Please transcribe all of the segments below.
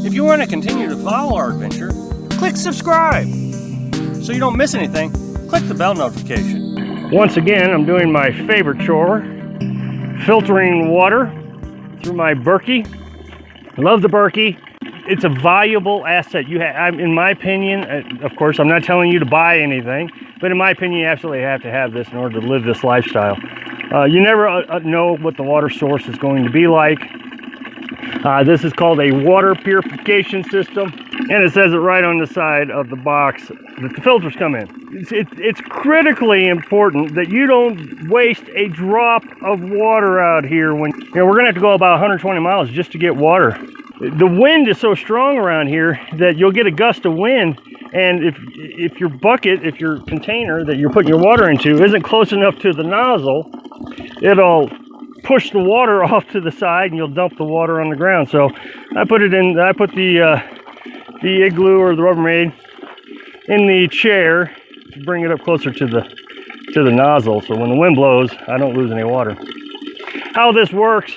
If you want to continue to follow our adventure, click subscribe. So you don't miss anything, click the bell notification. Once again, I'm doing my favorite chore, filtering water through my Berkey. I love the Berkey. It's a valuable asset. In my opinion, of course, I'm not telling you to buy anything, but in my opinion, you absolutely have to have this in order to live this lifestyle. You never know what the water source is going to be like. This is called a water purification system, and it says it right on the side of the box that the filters come in. It's critically important that you don't waste a drop of water out here. We're going to have to go about 120 miles just to get water. The wind is so strong around here that you'll get a gust of wind, and if your bucket, if your container that you're putting your water into isn't close enough to the nozzle, it'll push the water off to the side and you'll dump the water on the ground. So I put the igloo or the Rubbermaid in the chair to bring it up closer to the nozzle, so when the wind blows I don't lose any water. How this works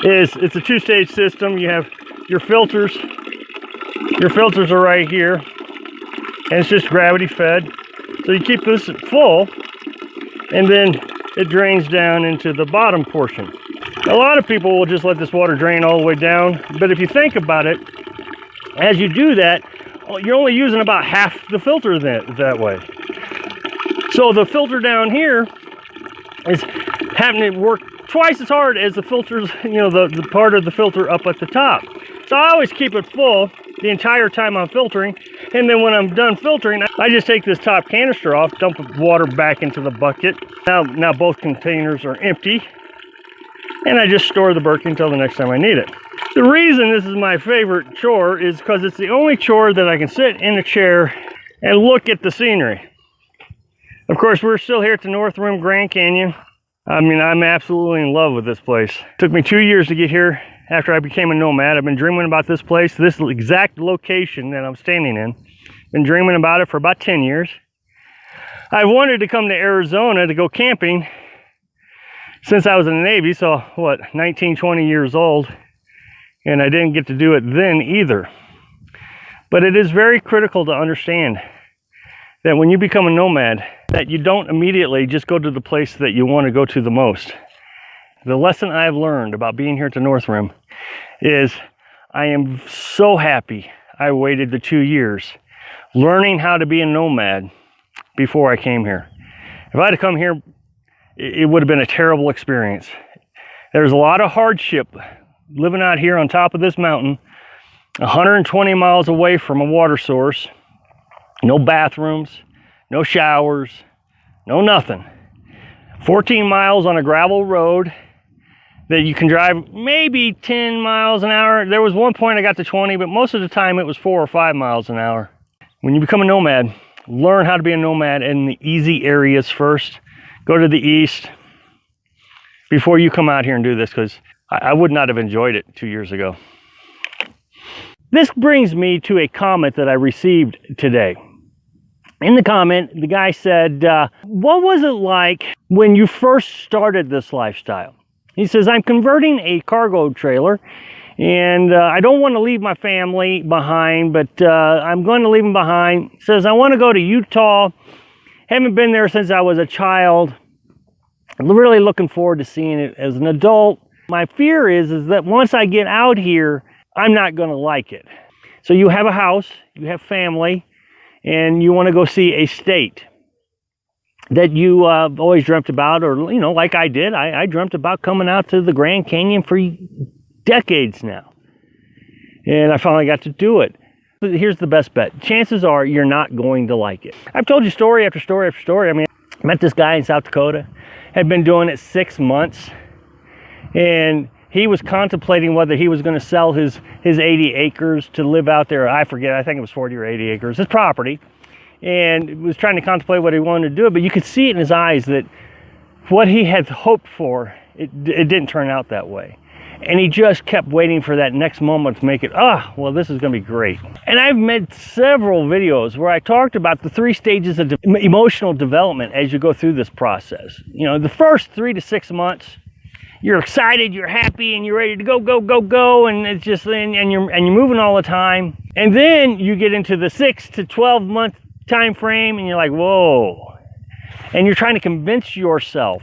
is it's a two-stage system. You have your filters. Your filters are right here, and it's just gravity fed. So you keep this full, and then it drains down into the bottom portion. A lot of people will just let this water drain all the way down, but if you think about it, as you do that, you're only using about half the filter that way. So the filter down here is having to work twice as hard as the filters, the part of the filter up at the top. So I always keep it full the entire time I'm filtering, and then when I'm done filtering, I just take this top canister off, dump the water back into the bucket. Now both containers are empty, and I just store the Berkey until the next time I need it. The reason this is my favorite chore is because it's the only chore that I can sit in a chair and look at the scenery. Of course, we're still here at the North Rim Grand Canyon. I'm absolutely in love with this place. It took me 2 years to get here after I became a nomad. I've been dreaming about this place, this exact location that I'm standing in. Been dreaming about it for about 10 years. I've wanted to come to Arizona to go camping since I was in the Navy, so 19, 20 years old, and I didn't get to do it then either. But it is very critical to understand that when you become a nomad, that you don't immediately just go to the place that you want to go to the most. The lesson I've learned about being here at the North Rim is I am so happy I waited the 2 years learning how to be a nomad before I came here. If I had come here, it would have been a terrible experience. There's a lot of hardship living out here on top of this mountain, 120 miles away from a water source, no bathrooms, no showers, no nothing. 14 miles on a gravel road that you can drive maybe 10 miles an hour. There was one point I got to 20, but most of the time it was 4 or 5 miles an hour. When you become a nomad, learn how to be a nomad in the easy areas first. Go to the east before you come out here and do this, because I would not have enjoyed it 2 years ago. This brings me to a comment that I received today. In the comment, the guy said, what was it like when you first started this lifestyle? He says, I'm converting a cargo trailer, and I don't want to leave my family behind, but I'm going to leave them behind. He says, I want to go to Utah. Haven't been there since I was a child. I'm really looking forward to seeing it as an adult. My fear is that once I get out here, I'm not going to like it. So you have a house, you have family, and you want to go see a state that you always dreamt about, or, like I did. I dreamt about coming out to the Grand Canyon for decades now. And I finally got to do it. Here's the best bet. Chances are you're not going to like it. I've told you story after story after story. I met this guy in South Dakota, had been doing it 6 months, and he was contemplating whether he was going to sell his 80 acres to live out there. I forget, I think it was 40 or 80 acres, his property, and was trying to contemplate what he wanted to do. But you could see it in his eyes that what he had hoped for, it didn't turn out that way. And he just kept waiting for that next moment to make it, well, this is going to be great. And I've made several videos where I talked about the 3 stages of emotional development as you go through this process. The first 3 to 6 months, you're excited, you're happy, and you're ready to go, go, go, go, and it's just, and you're moving all the time. And then you get into the 6 to 12 month time frame, and you're like, whoa. And you're trying to convince yourself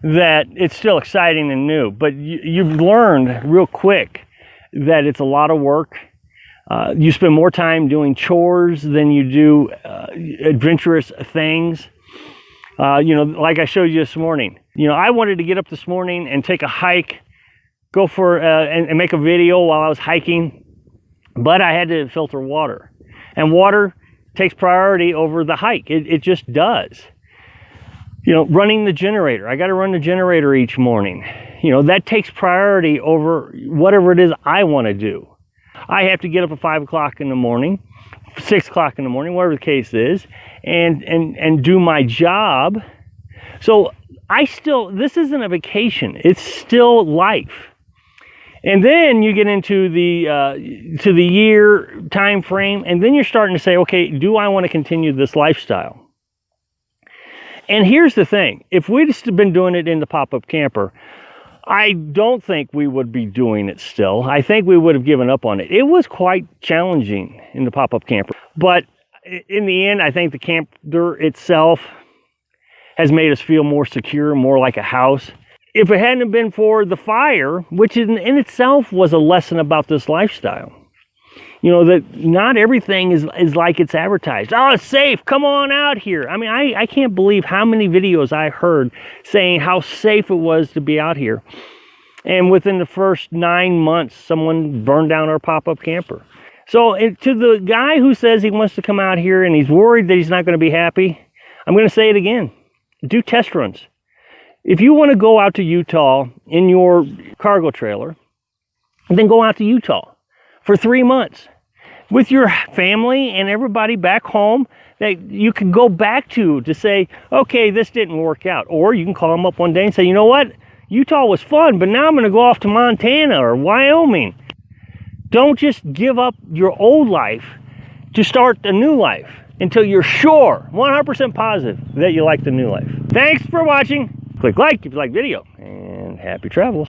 that it's still exciting and new, but you've learned real quick that it's a lot of work. You spend more time doing chores than you do adventurous things. Like I showed you this morning. I wanted to get up this morning and take a hike, go for and make a video while I was hiking, but I had to filter water, and water takes priority over the hike. It just does. Running the generator. I got to run the generator each morning. That takes priority over whatever it is I want to do. I have to get up at 5 o'clock in the morning, 6 o'clock in the morning, whatever the case is, and do my job. So this isn't a vacation. It's still life. And then you get into the year time frame, and then you're starting to say, okay, do I want to continue this lifestyle? And here's the thing. If we'd just been doing it in the pop-up camper, I don't think we would be doing it still. I think we would have given up on it. It was quite challenging in the pop-up camper. But in the end, I think the camper itself has made us feel more secure, more like a house. If it hadn't been for the fire, which in itself was a lesson about this lifestyle, that not everything is like it's advertised. Oh, it's safe. Come on out here. I mean, I can't believe how many videos I heard saying how safe it was to be out here. And within the first 9 months, someone burned down our pop-up camper. So to the guy who says he wants to come out here and he's worried that he's not going to be happy, I'm going to say it again. Do test runs. If you want to go out to Utah in your cargo trailer, then go out to Utah for 3 months with your family and everybody back home that you can go back to say, okay, this didn't work out. Or you can call them up one day and say, you know what? Utah was fun, but now I'm going to go off to Montana or Wyoming. Don't just give up your old life to start a new life until you're sure, 100% positive that you like the new life. Thanks for watching. Click like if you like the video, and happy travels.